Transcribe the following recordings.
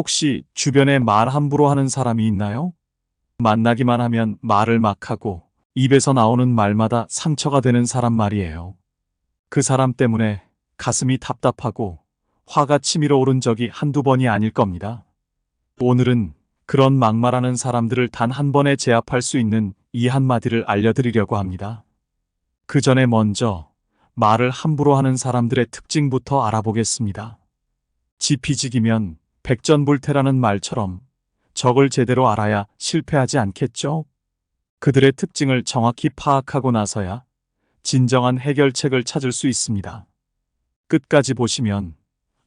혹시 주변에 말 함부로 하는 사람이 있나요? 만나기만 하면 말을 막 하고 입에서 나오는 말마다 상처가 되는 사람 말이에요. 그 사람 때문에 가슴이 답답하고 화가 치밀어 오른 적이 한두 번이 아닐 겁니다. 오늘은 그런 막말하는 사람들을 단 한 번에 제압할 수 있는 이 한마디를 알려드리려고 합니다. 그 전에 먼저 말을 함부로 하는 사람들의 특징부터 알아보겠습니다. 지피지기면 백전불태라는 말처럼 적을 제대로 알아야 실패하지 않겠죠? 그들의 특징을 정확히 파악하고 나서야 진정한 해결책을 찾을 수 있습니다. 끝까지 보시면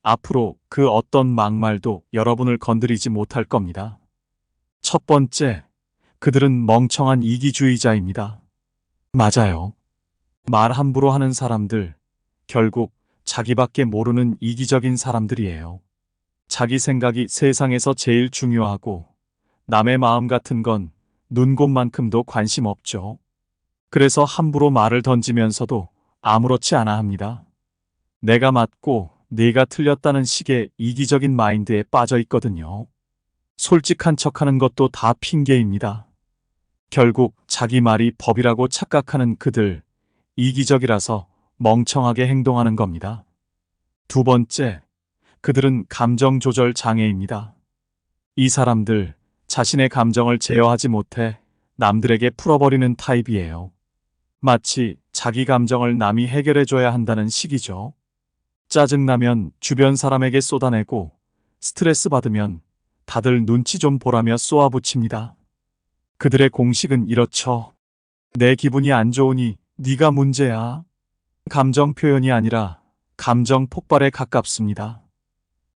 앞으로 그 어떤 막말도 여러분을 건드리지 못할 겁니다. 첫 번째, 그들은 멍청한 이기주의자입니다. 맞아요. 말 함부로 하는 사람들, 결국 자기밖에 모르는 이기적인 사람들이에요. 자기 생각이 세상에서 제일 중요하고 남의 마음 같은 건 눈곱만큼도 관심 없죠. 그래서 함부로 말을 던지면서도 아무렇지 않아 합니다. 내가 맞고 네가 틀렸다는 식의 이기적인 마인드에 빠져 있거든요. 솔직한 척하는 것도 다 핑계입니다. 결국 자기 말이 법이라고 착각하는 그들, 이기적이라서 멍청하게 행동하는 겁니다. 두 번째, 그들은 감정 조절 장애입니다. 이 사람들 자신의 감정을 제어하지 못해 남들에게 풀어버리는 타입이에요. 마치 자기 감정을 남이 해결해줘야 한다는 식이죠. 짜증나면 주변 사람에게 쏟아내고 스트레스 받으면 다들 눈치 좀 보라며 쏘아붙입니다. 그들의 공식은 이렇죠. 내 기분이 안 좋으니 네가 문제야. 감정 표현이 아니라 감정 폭발에 가깝습니다.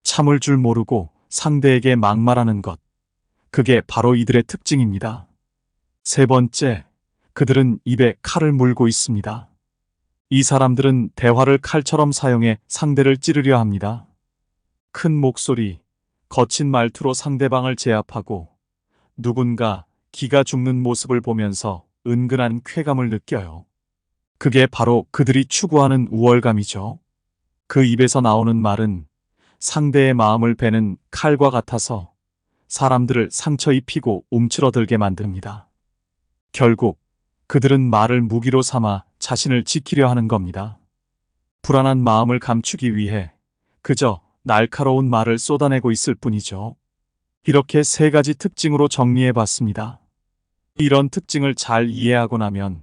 참을 줄 모르고 상대에게 막말하는 것. 그게 바로 이들의 특징입니다. 세 번째, 그들은 입에 칼을 물고 있습니다. 이 사람들은 대화를 칼처럼 사용해 상대를 찌르려 합니다. 큰 목소리, 거친 말투로 상대방을 제압하고 누군가 기가 죽는 모습을 보면서 은근한 쾌감을 느껴요. 그게 바로 그들이 추구하는 우월감이죠. 그 입에서 나오는 말은 상대의 마음을 베는 칼과 같아서 사람들을 상처 입히고 움츠러들게 만듭니다. 결국 그들은 말을 무기로 삼아 자신을 지키려 하는 겁니다. 불안한 마음을 감추기 위해 그저 날카로운 말을 쏟아내고 있을 뿐이죠. 이렇게 세 가지 특징으로 정리해 봤습니다. 이런 특징을 잘 이해하고 나면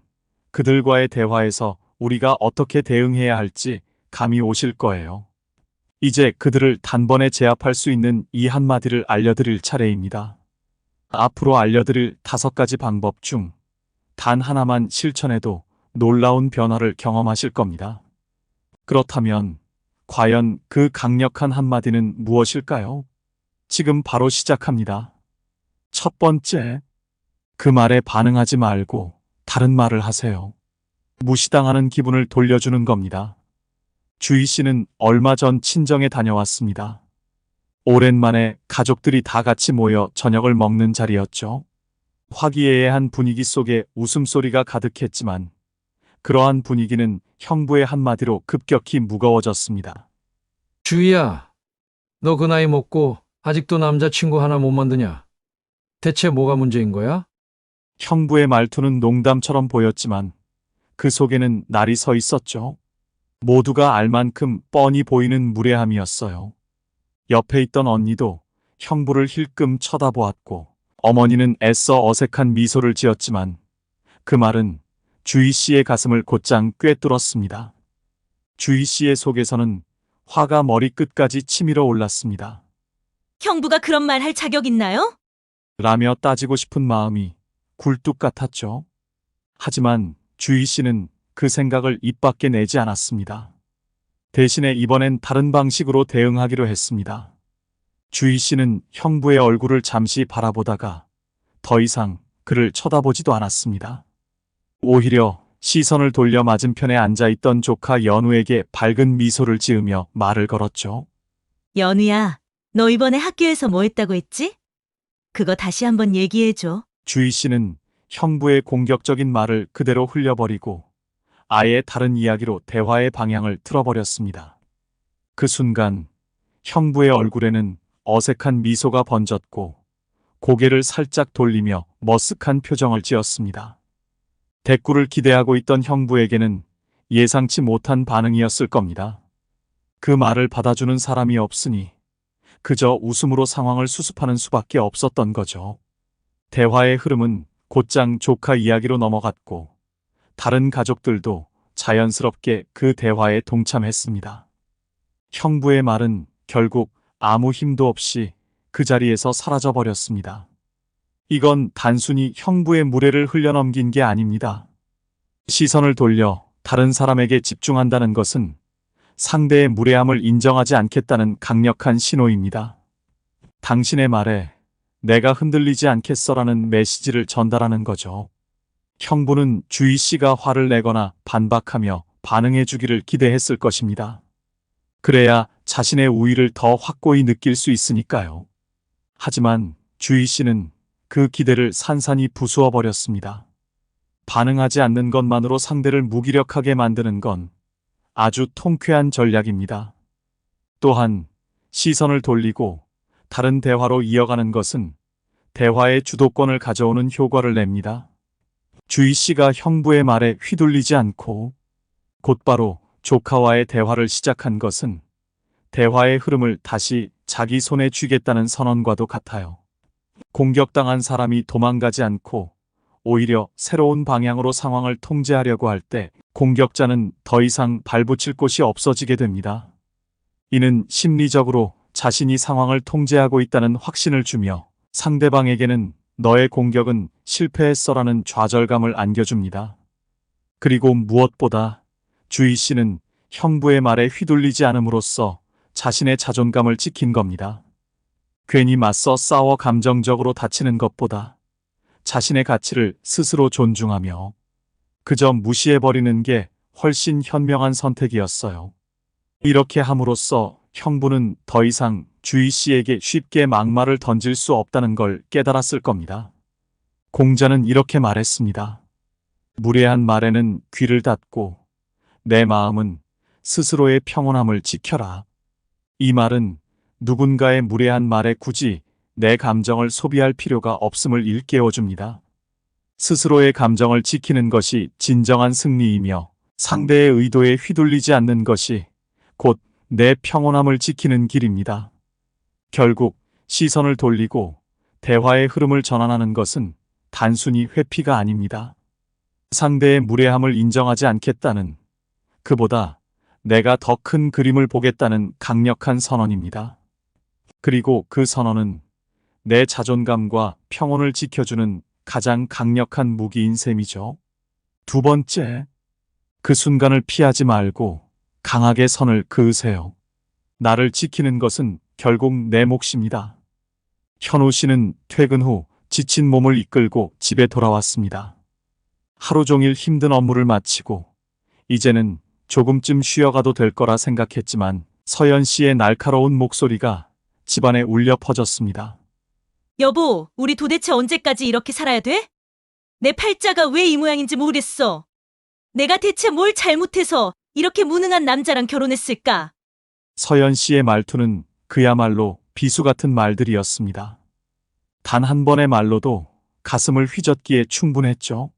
그들과의 대화에서 우리가 어떻게 대응해야 할지 감이 오실 거예요. 이제 그들을 단번에 제압할 수 있는 이 한마디를 알려드릴 차례입니다. 앞으로 알려드릴 5가지 방법 중 단 하나만 실천해도 놀라운 변화를 경험하실 겁니다. 그렇다면 과연 그 강력한 한마디는 무엇일까요? 지금 바로 시작합니다. 첫 번째, 그 말에 반응하지 말고 다른 말을 하세요. 무시당하는 기분을 돌려주는 겁니다. 주희 씨는 얼마 전 친정에 다녀왔습니다. 오랜만에 가족들이 다 같이 모여 저녁을 먹는 자리였죠. 화기애애한 분위기 속에 웃음소리가 가득했지만 그러한 분위기는 형부의 한마디로 급격히 무거워졌습니다. 주희야, 너 그 나이 먹고 아직도 남자친구 하나 못 만드냐? 대체 뭐가 문제인 거야? 형부의 말투는 농담처럼 보였지만 그 속에는 날이 서 있었죠. 모두가 알 만큼 뻔히 보이는 무례함이었어요. 옆에 있던 언니도 형부를 힐끔 쳐다보았고 어머니는 애써 어색한 미소를 지었지만 그 말은 주희 씨의 가슴을 곧장 꿰뚫었습니다. 주희 씨의 속에서는 화가 머리끝까지 치밀어 올랐습니다. 형부가 그런 말 할 자격 있나요? 라며 따지고 싶은 마음이 굴뚝 같았죠. 하지만 주희 씨는 그 생각을 입 밖에 내지 않았습니다. 대신에 이번엔 다른 방식으로 대응하기로 했습니다. 주희 씨는 형부의 얼굴을 잠시 바라보다가 더 이상 그를 쳐다보지도 않았습니다. 오히려 시선을 돌려 맞은편에 앉아있던 조카 연우에게 밝은 미소를 지으며 말을 걸었죠. 연우야, 너 이번에 학교에서 뭐 했다고 했지? 그거 다시 한번 얘기해줘. 주희 씨는 형부의 공격적인 말을 그대로 흘려버리고 아예 다른 이야기로 대화의 방향을 틀어버렸습니다. 그 순간 형부의 얼굴에는 어색한 미소가 번졌고 고개를 살짝 돌리며 머쓱한 표정을 지었습니다. 대꾸를 기대하고 있던 형부에게는 예상치 못한 반응이었을 겁니다. 그 말을 받아주는 사람이 없으니 그저 웃음으로 상황을 수습하는 수밖에 없었던 거죠. 대화의 흐름은 곧장 조카 이야기로 넘어갔고 다른 가족들도 자연스럽게 그 대화에 동참했습니다. 형부의 말은 결국 아무 힘도 없이 그 자리에서 사라져버렸습니다. 이건 단순히 형부의 무례를 흘려넘긴 게 아닙니다. 시선을 돌려 다른 사람에게 집중한다는 것은 상대의 무례함을 인정하지 않겠다는 강력한 신호입니다. 당신의 말에 내가 흔들리지 않겠어라는 메시지를 전달하는 거죠. 형부는 주희 씨가 화를 내거나 반박하며 반응해 주기를 기대했을 것입니다. 그래야 자신의 우위를 더 확고히 느낄 수 있으니까요. 하지만 주희 씨는 그 기대를 산산이 부수어 버렸습니다. 반응하지 않는 것만으로 상대를 무기력하게 만드는 건 아주 통쾌한 전략입니다. 또한 시선을 돌리고 다른 대화로 이어가는 것은 대화의 주도권을 가져오는 효과를 냅니다. 주희 씨가 형부의 말에 휘둘리지 않고 곧바로 조카와의 대화를 시작한 것은 대화의 흐름을 다시 자기 손에 쥐겠다는 선언과도 같아요. 공격당한 사람이 도망가지 않고 오히려 새로운 방향으로 상황을 통제하려고 할 때 공격자는 더 이상 발붙일 곳이 없어지게 됩니다. 이는 심리적으로 자신이 상황을 통제하고 있다는 확신을 주며 상대방에게는 너의 공격은 실패했어라는 좌절감을 안겨줍니다. 그리고 무엇보다 주희 씨는 형부의 말에 휘둘리지 않음으로써 자신의 자존감을 지킨 겁니다. 괜히 맞서 싸워 감정적으로 다치는 것보다 자신의 가치를 스스로 존중하며 그저 무시해버리는 게 훨씬 현명한 선택이었어요. 이렇게 함으로써 형부는 더 이상 주희 씨에게 쉽게 막말을 던질 수 없다는 걸 깨달았을 겁니다. 공자는 이렇게 말했습니다. 무례한 말에는 귀를 닫고 내 마음은 스스로의 평온함을 지켜라. 이 말은 누군가의 무례한 말에 굳이 내 감정을 소비할 필요가 없음을 일깨워줍니다. 스스로의 감정을 지키는 것이 진정한 승리이며 상대의 의도에 휘둘리지 않는 것이 곧 내 평온함을 지키는 길입니다. 결국 시선을 돌리고 대화의 흐름을 전환하는 것은 단순히 회피가 아닙니다. 상대의 무례함을 인정하지 않겠다는, 그보다 내가 더 큰 그림을 보겠다는 강력한 선언입니다. 그리고 그 선언은 내 자존감과 평온을 지켜주는 가장 강력한 무기인 셈이죠. 두 번째, 그 순간을 피하지 말고 강하게 선을 그으세요. 나를 지키는 것은 결국 내 몫입니다. 현우 씨는 퇴근 후 지친 몸을 이끌고 집에 돌아왔습니다. 하루 종일 힘든 업무를 마치고 이제는 조금쯤 쉬어가도 될 거라 생각했지만 서연 씨의 날카로운 목소리가 집안에 울려 퍼졌습니다. 여보, 우리 도대체 언제까지 이렇게 살아야 돼? 내 팔자가 왜 이 모양인지 모르겠어. 내가 대체 뭘 잘못해서 이렇게 무능한 남자랑 결혼했을까? 서연 씨의 말투는 그야말로 비수 같은 말들이었습니다. 단 한 번의 말로도 가슴을 휘젓기에 충분했죠.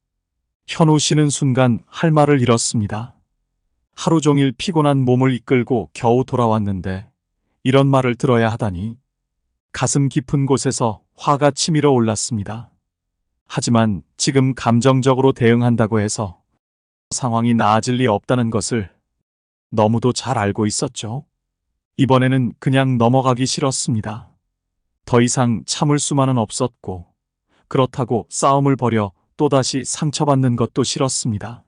현우 씨는 순간 할 말을 잃었습니다. 하루 종일 피곤한 몸을 이끌고 겨우 돌아왔는데 이런 말을 들어야 하다니. 가슴 깊은 곳에서 화가 치밀어 올랐습니다. 하지만 지금 감정적으로 대응한다고 해서 상황이 나아질 리 없다는 것을 너무도 잘 알고 있었죠. 이번에는 그냥 넘어가기 싫었습니다. 더 이상 참을 수만은 없었고 그렇다고 싸움을 벌여 또다시 상처받는 것도 싫었습니다.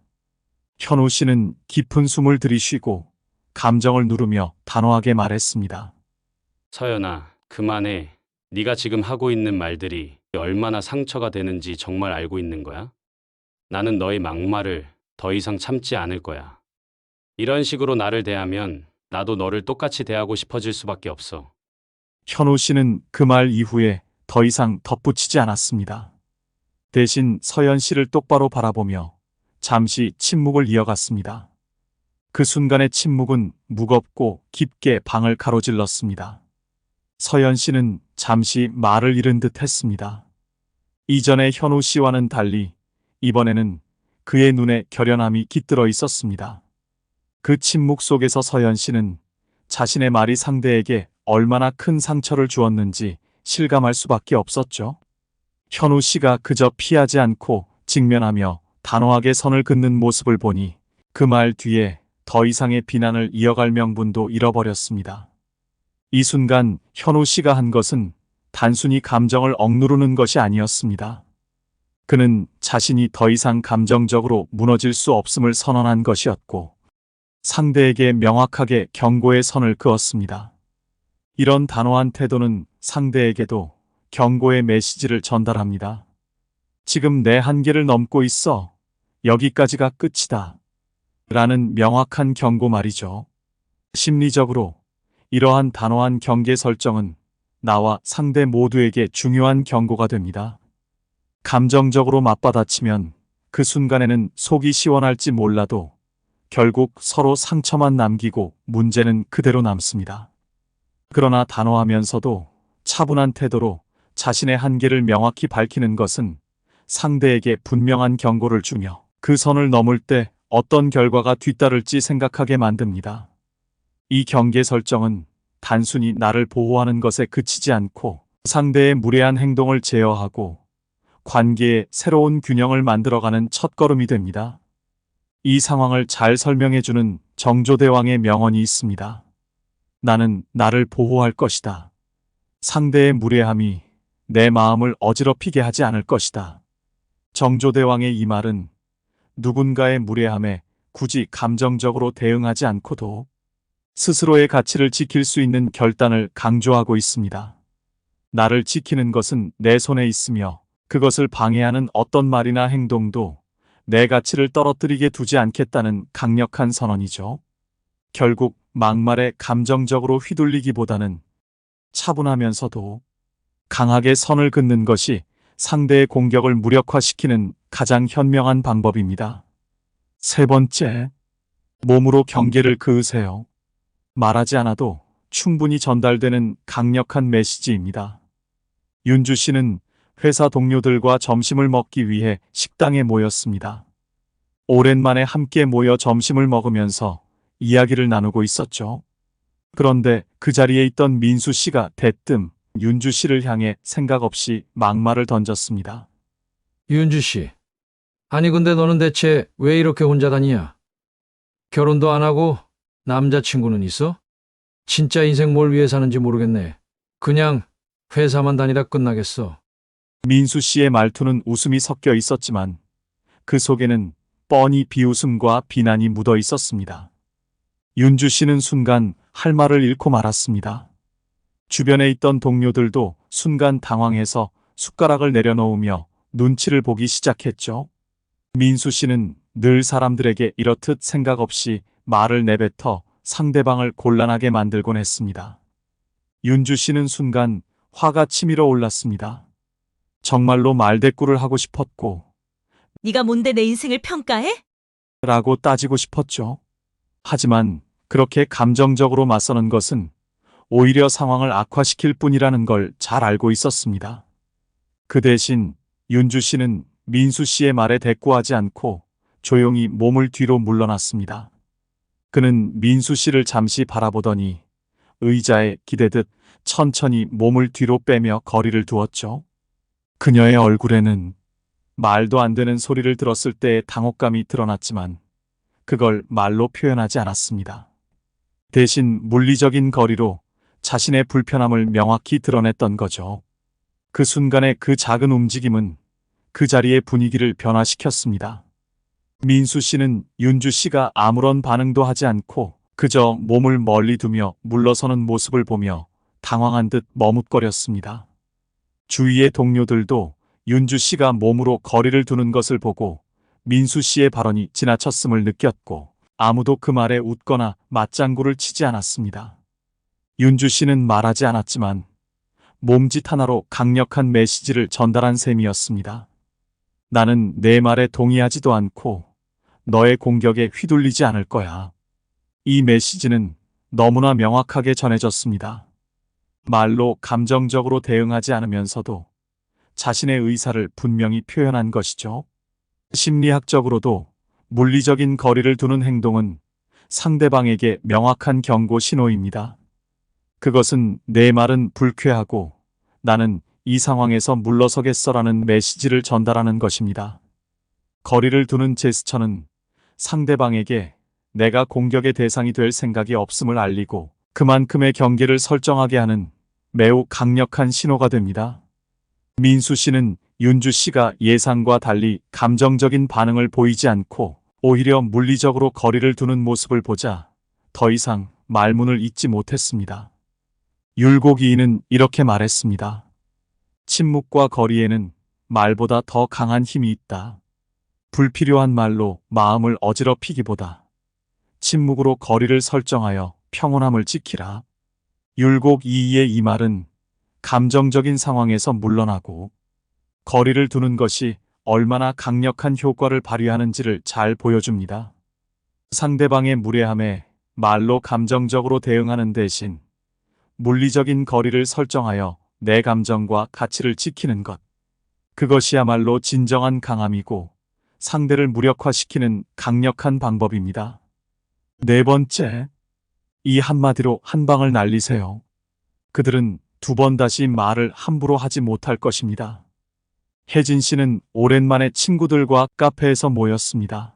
현우 씨는 깊은 숨을 들이쉬고 감정을 누르며 단호하게 말했습니다. 서연아, 그만해. 네가 지금 하고 있는 말들이 얼마나 상처가 되는지 정말 알고 있는 거야? 나는 너의 막말을 더 이상 참지 않을 거야. 이런 식으로 나를 대하면 나도 너를 똑같이 대하고 싶어질 수밖에 없어. 현우 씨는 그 말 이후에 더 이상 덧붙이지 않았습니다. 대신 서연 씨를 똑바로 바라보며 잠시 침묵을 이어갔습니다. 그 순간의 침묵은 무겁고 깊게 방을 가로질렀습니다. 서연 씨는 잠시 말을 잃은 듯 했습니다. 이전의 현우 씨와는 달리 이번에는 그의 눈에 결연함이 깃들어 있었습니다. 그 침묵 속에서 서연 씨는 자신의 말이 상대에게 얼마나 큰 상처를 주었는지 실감할 수밖에 없었죠. 현우 씨가 그저 피하지 않고 직면하며 단호하게 선을 긋는 모습을 보니 그 말 뒤에 더 이상의 비난을 이어갈 명분도 잃어버렸습니다. 이 순간 현우 씨가 한 것은 단순히 감정을 억누르는 것이 아니었습니다. 그는 자신이 더 이상 감정적으로 무너질 수 없음을 선언한 것이었고 상대에게 명확하게 경고의 선을 그었습니다. 이런 단호한 태도는 상대에게도 경고의 메시지를 전달합니다. 지금 내 한계를 넘고 있어. 여기까지가 끝이다. 라는 명확한 경고 말이죠. 심리적으로 이러한 단호한 경계 설정은 나와 상대 모두에게 중요한 경고가 됩니다. 감정적으로 맞받아치면 그 순간에는 속이 시원할지 몰라도 결국 서로 상처만 남기고 문제는 그대로 남습니다. 그러나 단호하면서도 차분한 태도로 자신의 한계를 명확히 밝히는 것은 상대에게 분명한 경고를 주며 그 선을 넘을 때 어떤 결과가 뒤따를지 생각하게 만듭니다. 이 경계 설정은 단순히 나를 보호하는 것에 그치지 않고 상대의 무례한 행동을 제어하고 관계에 새로운 균형을 만들어가는 첫걸음이 됩니다. 이 상황을 잘 설명해주는 정조대왕의 명언이 있습니다. 나는 나를 보호할 것이다. 상대의 무례함이 내 마음을 어지럽히게 하지 않을 것이다. 정조대왕의 이 말은 누군가의 무례함에 굳이 감정적으로 대응하지 않고도 스스로의 가치를 지킬 수 있는 결단을 강조하고 있습니다. 나를 지키는 것은 내 손에 있으며 그것을 방해하는 어떤 말이나 행동도 내 가치를 떨어뜨리게 두지 않겠다는 강력한 선언이죠. 결국 막말에 감정적으로 휘둘리기보다는 차분하면서도 강하게 선을 긋는 것이 상대의 공격을 무력화시키는 가장 현명한 방법입니다. 세 번째, 몸으로 경계를 그으세요. 말하지 않아도 충분히 전달되는 강력한 메시지입니다. 윤주 씨는 회사 동료들과 점심을 먹기 위해 식당에 모였습니다. 오랜만에 함께 모여 점심을 먹으면서 이야기를 나누고 있었죠. 그런데 그 자리에 있던 민수 씨가 대뜸 윤주 씨를 향해 생각 없이 막말을 던졌습니다. 윤주 씨. 아니 근데 너는 대체 왜 이렇게 혼자 다니냐? 결혼도 안 하고 남자친구는 있어? 진짜 인생 뭘 위해 사는지 모르겠네. 그냥 회사만 다니다 끝나겠어. 민수 씨의 말투는 웃음이 섞여 있었지만 그 속에는 뻔히 비웃음과 비난이 묻어 있었습니다. 윤주 씨는 순간 할 말을 잃고 말았습니다. 주변에 있던 동료들도 순간 당황해서 숟가락을 내려놓으며 눈치를 보기 시작했죠. 민수 씨는 늘 사람들에게 이렇듯 생각 없이 말을 내뱉어 상대방을 곤란하게 만들곤 했습니다. 윤주 씨는 순간 화가 치밀어 올랐습니다. 정말로 말대꾸를 하고 싶었고 네가 뭔데 내 인생을 평가해? 라고 따지고 싶었죠. 하지만 그렇게 감정적으로 맞서는 것은 오히려 상황을 악화시킬 뿐이라는 걸 잘 알고 있었습니다. 그 대신 윤주 씨는 민수 씨의 말에 대꾸하지 않고 조용히 몸을 뒤로 물러났습니다. 그는 민수 씨를 잠시 바라보더니 의자에 기대듯 천천히 몸을 뒤로 빼며 거리를 두었죠. 그녀의 얼굴에는 말도 안 되는 소리를 들었을 때의 당혹감이 드러났지만 그걸 말로 표현하지 않았습니다. 대신 물리적인 거리로 자신의 불편함을 명확히 드러냈던 거죠. 그 순간의 그 작은 움직임은 그 자리의 분위기를 변화시켰습니다. 민수 씨는 윤주 씨가 아무런 반응도 하지 않고 그저 몸을 멀리 두며 물러서는 모습을 보며 당황한 듯 머뭇거렸습니다. 주위의 동료들도 윤주 씨가 몸으로 거리를 두는 것을 보고 민수 씨의 발언이 지나쳤음을 느꼈고 아무도 그 말에 웃거나 맞장구를 치지 않았습니다. 윤주 씨는 말하지 않았지만 몸짓 하나로 강력한 메시지를 전달한 셈이었습니다. 나는 내 말에 동의하지도 않고 너의 공격에 휘둘리지 않을 거야. 이 메시지는 너무나 명확하게 전해졌습니다. 말로 감정적으로 대응하지 않으면서도 자신의 의사를 분명히 표현한 것이죠. 심리학적으로도 물리적인 거리를 두는 행동은 상대방에게 명확한 경고 신호입니다. 그것은 내 말은 불쾌하고 나는 이 상황에서 물러서겠어라는 메시지를 전달하는 것입니다. 거리를 두는 제스처는 상대방에게 내가 공격의 대상이 될 생각이 없음을 알리고 그만큼의 경계를 설정하게 하는 매우 강력한 신호가 됩니다. 민수 씨는 윤주 씨가 예상과 달리 감정적인 반응을 보이지 않고 오히려 물리적으로 거리를 두는 모습을 보자 더 이상 말문을 잇지 못했습니다. 율곡이인은 이렇게 말했습니다. 침묵과 거리에는 말보다 더 강한 힘이 있다. 불필요한 말로 마음을 어지럽히기보다 침묵으로 거리를 설정하여 평온함을 지키라. 율곡이이의 이 말은 감정적인 상황에서 물러나고 거리를 두는 것이 얼마나 강력한 효과를 발휘하는지를 잘 보여줍니다. 상대방의 무례함에 말로 감정적으로 대응하는 대신 물리적인 거리를 설정하여 내 감정과 가치를 지키는 것. 그것이야말로 진정한 강함이고 상대를 무력화시키는 강력한 방법입니다. 네 번째, 이 한마디로 한 방을 날리세요. 그들은 두 번 다시 말을 함부로 하지 못할 것입니다. 혜진 씨는 오랜만에 친구들과 카페에서 모였습니다.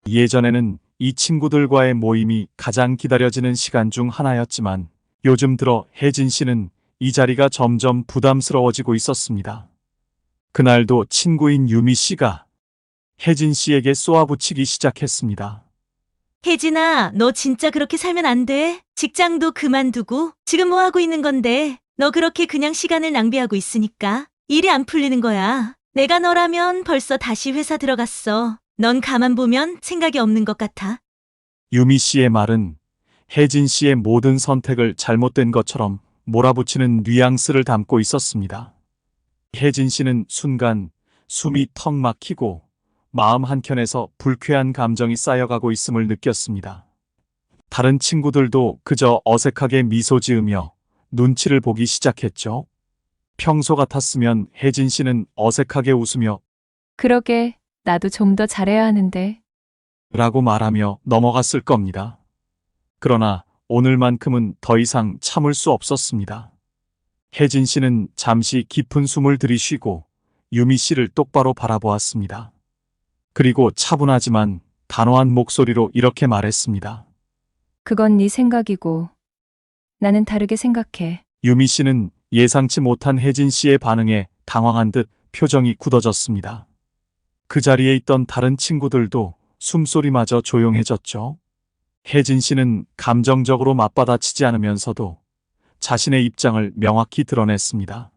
예전에는 이 친구들과의 모임이 가장 기다려지는 시간 중 하나였지만 요즘 들어 혜진 씨는 이 자리가 점점 부담스러워지고 있었습니다. 그날도 친구인 유미 씨가 혜진 씨에게 쏘아붙이기 시작했습니다. 혜진아, 너 진짜 그렇게 살면 안 돼. 직장도 그만두고 지금 뭐 하고 있는 건데. 너 그렇게 그냥 시간을 낭비하고 있으니까 일이 안 풀리는 거야. 내가 너라면 벌써 다시 회사 들어갔어. 넌 가만 보면 생각이 없는 것 같아. 유미 씨의 말은 혜진 씨의 모든 선택을 잘못된 것처럼 몰아붙이는 뉘앙스를 담고 있었습니다. 혜진 씨는 순간 숨이 턱 막히고 마음 한켠에서 불쾌한 감정이 쌓여가고 있음을 느꼈습니다. 다른 친구들도 그저 어색하게 미소 지으며 눈치를 보기 시작했죠. 평소 같았으면 혜진 씨는 어색하게 웃으며 그러게, 나도 좀 더 잘해야 하는데. 라고 말하며 넘어갔을 겁니다. 그러나 오늘만큼은 더 이상 참을 수 없었습니다. 혜진 씨는 잠시 깊은 숨을 들이쉬고 유미 씨를 똑바로 바라보았습니다. 그리고 차분하지만 단호한 목소리로 이렇게 말했습니다. 그건 네 생각이고, 나는 다르게 생각해. 유미 씨는 예상치 못한 혜진 씨의 반응에 당황한 듯 표정이 굳어졌습니다. 그 자리에 있던 다른 친구들도 숨소리마저 조용해졌죠. 혜진 씨는 감정적으로 맞받아치지 않으면서도 자신의 입장을 명확히 드러냈습니다.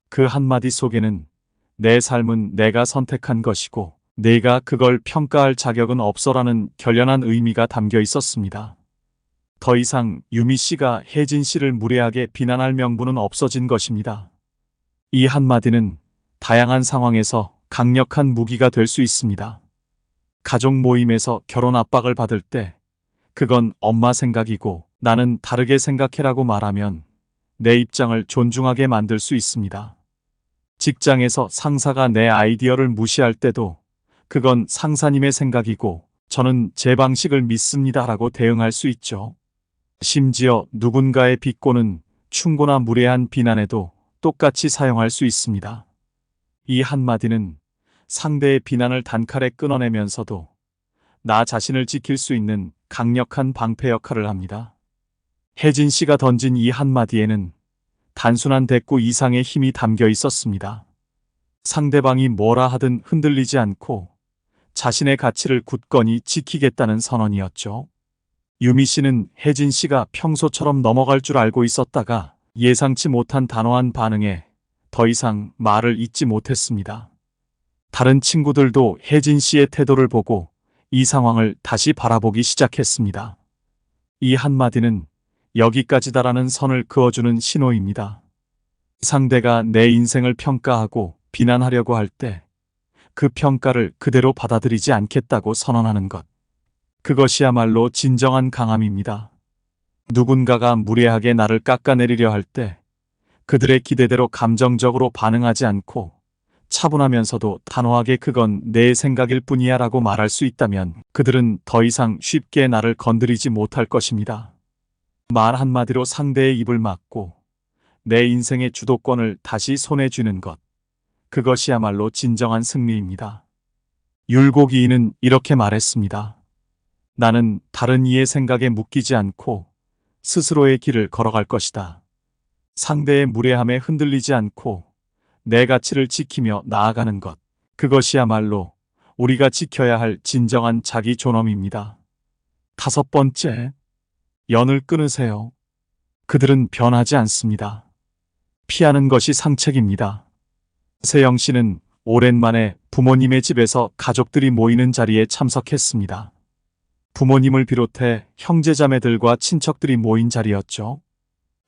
그 한마디 속에는 내 삶은 내가 선택한 것이고 내가 그걸 평가할 자격은 없어라는 결연한 의미가 담겨 있었습니다. 더 이상 유미 씨가 혜진 씨를 무례하게 비난할 명분은 없어진 것입니다. 이 한마디는 다양한 상황에서 강력한 무기가 될 수 있습니다. 가족 모임에서 결혼 압박을 받을 때 그건 엄마 생각이고 나는 다르게 생각해라고 말하면 내 입장을 존중하게 만들 수 있습니다. 직장에서 상사가 내 아이디어를 무시할 때도 그건 상사님의 생각이고 저는 제 방식을 믿습니다라고 대응할 수 있죠. 심지어 누군가의 비꼬는 충고나 무례한 비난에도 똑같이 사용할 수 있습니다. 이 한마디는 상대의 비난을 단칼에 끊어내면서도 나 자신을 지킬 수 있는 강력한 방패 역할을 합니다. 혜진 씨가 던진 이 한마디에는 단순한 대꾸 이상의 힘이 담겨 있었습니다. 상대방이 뭐라 하든 흔들리지 않고 자신의 가치를 굳건히 지키겠다는 선언이었죠. 유미 씨는 혜진 씨가 평소처럼 넘어갈 줄 알고 있었다가 예상치 못한 단호한 반응에 더 이상 말을 잇지 못했습니다. 다른 친구들도 혜진 씨의 태도를 보고 이 상황을 다시 바라보기 시작했습니다. 이 한마디는 여기까지다라는 선을 그어주는 신호입니다. 상대가 내 인생을 평가하고 비난하려고 할 때 그 평가를 그대로 받아들이지 않겠다고 선언하는 것. 그것이야말로 진정한 강함입니다. 누군가가 무례하게 나를 깎아내리려 할 때 그들의 기대대로 감정적으로 반응하지 않고 차분하면서도 단호하게 그건 내 생각일 뿐이야 라고 말할 수 있다면 그들은 더 이상 쉽게 나를 건드리지 못할 것입니다. 말 한마디로 상대의 입을 막고 내 인생의 주도권을 다시 손에 쥐는 것. 그것이야말로 진정한 승리입니다. 율곡이인은 이렇게 말했습니다. 나는 다른 이의 생각에 묶이지 않고 스스로의 길을 걸어갈 것이다. 상대의 무례함에 흔들리지 않고 내 가치를 지키며 나아가는 것. 그것이야말로 우리가 지켜야 할 진정한 자기 존엄입니다. 5번째, 연을 끊으세요. 그들은 변하지 않습니다. 피하는 것이 상책입니다. 세영 씨는 오랜만에 부모님의 집에서 가족들이 모이는 자리에 참석했습니다. 부모님을 비롯해 형제자매들과 친척들이 모인 자리였죠.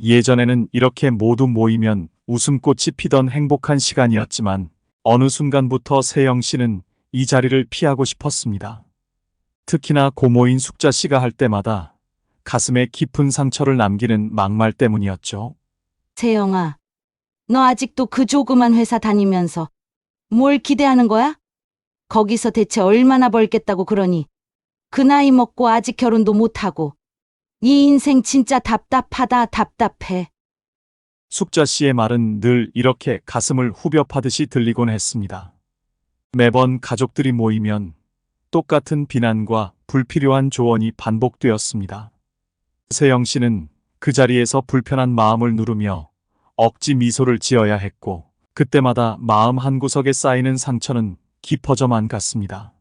예전에는 이렇게 모두 모이면 웃음꽃이 피던 행복한 시간이었지만 어느 순간부터 세영 씨는 이 자리를 피하고 싶었습니다. 특히나 고모인 숙자 씨가 할 때마다 가슴에 깊은 상처를 남기는 막말 때문이었죠. 세영아, 너 아직도 그 조그만 회사 다니면서 뭘 기대하는 거야? 거기서 대체 얼마나 벌겠다고 그러니? 그 나이 먹고 아직 결혼도 못하고. 이 인생 진짜 답답하다, 답답해. 숙자 씨의 말은 늘 이렇게 가슴을 후벼 파듯이 들리곤 했습니다. 매번 가족들이 모이면 똑같은 비난과 불필요한 조언이 반복되었습니다. 세영 씨는 그 자리에서 불편한 마음을 누르며 억지 미소를 지어야 했고 그때마다 마음 한구석에 쌓이는 상처는 깊어져만 갔습니다.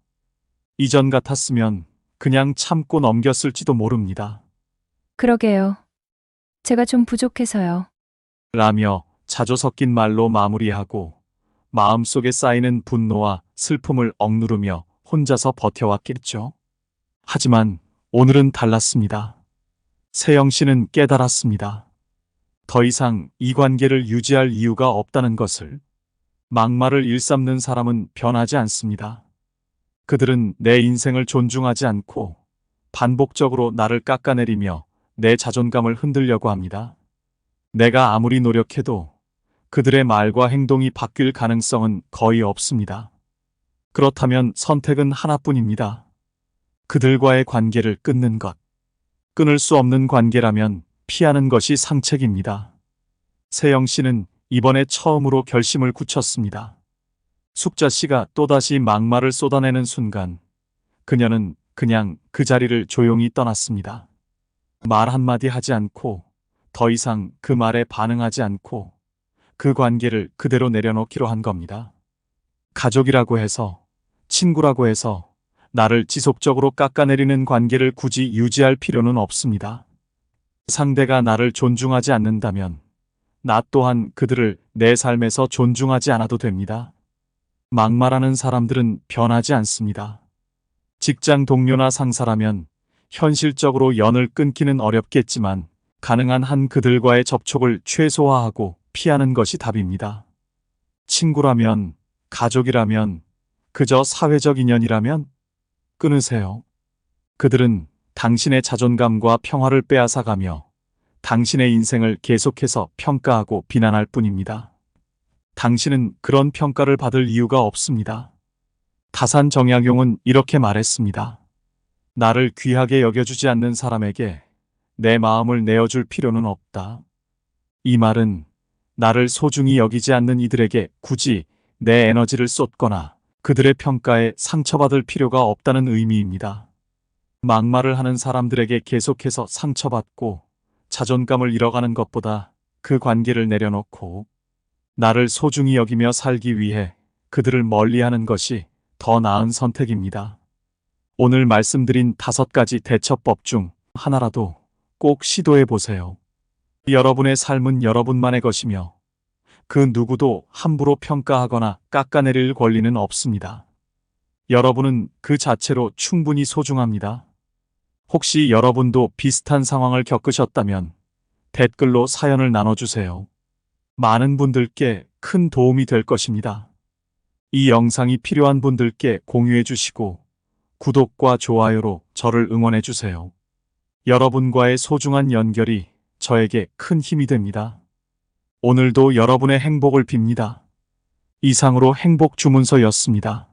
이전 같았으면 그냥 참고 넘겼을지도 모릅니다. 그러게요. 제가 좀 부족해서요. 라며 자조 섞인 말로 마무리하고 마음속에 쌓이는 분노와 슬픔을 억누르며 혼자서 버텨왔겠죠. 하지만 오늘은 달랐습니다. 세영 씨는 깨달았습니다. 더 이상 이 관계를 유지할 이유가 없다는 것을. 막말을 일삼는 사람은 변하지 않습니다. 그들은 내 인생을 존중하지 않고 반복적으로 나를 깎아내리며 내 자존감을 흔들려고 합니다. 내가 아무리 노력해도 그들의 말과 행동이 바뀔 가능성은 거의 없습니다. 그렇다면 선택은 하나뿐입니다. 그들과의 관계를 끊는 것. 끊을 수 없는 관계라면 피하는 것이 상책입니다. 세영 씨는 이번에 처음으로 결심을 굳혔습니다. 숙자 씨가 또다시 막말을 쏟아내는 순간 그녀는 그냥 그 자리를 조용히 떠났습니다. 말 한마디 하지 않고 더 이상 그 말에 반응하지 않고 그 관계를 그대로 내려놓기로 한 겁니다. 가족이라고 해서, 친구라고 해서 나를 지속적으로 깎아내리는 관계를 굳이 유지할 필요는 없습니다. 상대가 나를 존중하지 않는다면 나 또한 그들을 내 삶에서 존중하지 않아도 됩니다. 막말하는 사람들은 변하지 않습니다. 직장 동료나 상사라면 현실적으로 연을 끊기는 어렵겠지만 가능한 한 그들과의 접촉을 최소화하고 피하는 것이 답입니다. 친구라면, 가족이라면, 그저 사회적 인연이라면 끊으세요. 그들은 당신의 자존감과 평화를 빼앗아가며 당신의 인생을 계속해서 평가하고 비난할 뿐입니다. 당신은 그런 평가를 받을 이유가 없습니다. 다산 정약용은 이렇게 말했습니다. 나를 귀하게 여겨주지 않는 사람에게 내 마음을 내어줄 필요는 없다. 이 말은 나를 소중히 여기지 않는 이들에게 굳이 내 에너지를 쏟거나 그들의 평가에 상처받을 필요가 없다는 의미입니다. 막말을 하는 사람들에게 계속해서 상처받고 자존감을 잃어가는 것보다 그 관계를 내려놓고 나를 소중히 여기며 살기 위해 그들을 멀리하는 것이 더 나은 선택입니다. 오늘 말씀드린 5가지 대처법 중 하나라도 꼭 시도해 보세요. 여러분의 삶은 여러분만의 것이며 그 누구도 함부로 평가하거나 깎아내릴 권리는 없습니다. 여러분은 그 자체로 충분히 소중합니다. 혹시 여러분도 비슷한 상황을 겪으셨다면 댓글로 사연을 나눠주세요. 많은 분들께 큰 도움이 될 것입니다. 이 영상이 필요한 분들께 공유해 주시고 구독과 좋아요로 저를 응원해 주세요. 여러분과의 소중한 연결이 저에게 큰 힘이 됩니다. 오늘도 여러분의 행복을 빕니다. 이상으로 행복 주문서였습니다.